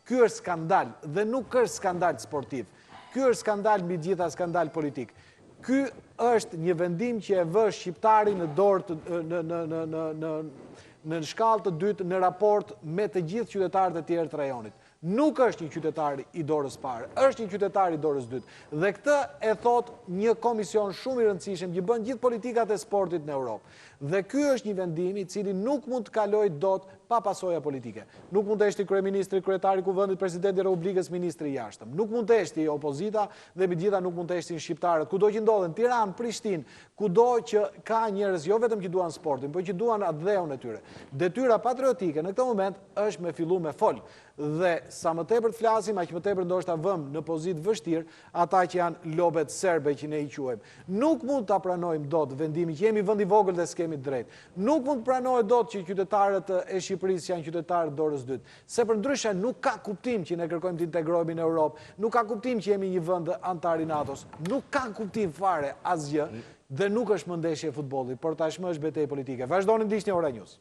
Ky është skandal dhe nuk është skandal sportiv. Ky është skandal mbi gjitha skandal politik. Ky është një vendim që e vë shqiptarin në dorë në shkallë të dytë në raport me të gjithë qytetarët e tjerë të rajonit. Nuk është një qytetar i dorës parë, është një qytetar i dorës dytë. Dhe këtë e thot një komision shumë i rëndësishëm që bën gjithë politikat e sportit në Europë. Dhe ky është një vendim i cili nuk mund të kalojë dot pa pasoja politike. Nuk mund të eshte kryeministri, kryetari i kuvendit, presidenti i Republikës, ministri i jashtëm. Nuk mund të eshte opozita dhe megjithatë nuk mund të eshte shqiptarët. Kudo që ndodhen, Tiranë, Prishtinë, kudo që ka njerëz jo vetëm që duan sportin, por që duan atë dheun e tyre. Detyra patriotike në këtë moment është me fillu me fol. Dhe sa më tepër të flasim, aq më tepër ndoshta vëm në pozitë vështirë ata që janë lobet serbe që ne i quajmë. Nuk mund ta pranojmë dot vendimin që jemi vend i vogël dhe s'kemi drejt. Nuk mund të pranohet dot që qytetarët e Shqipërisë janë qytetarë dorës dytë. Se përndryshe nuk ka kuptim që ne kërkojmë të integrohemi në Europë, nuk ka kuptim që jemi një vend antar i NATO-s, nuk ka kuptim fare asgjë dhe nuk është më ndeshje futbolli, por tashmë është betejë politike. Vazhdoni ndiqni Ora News.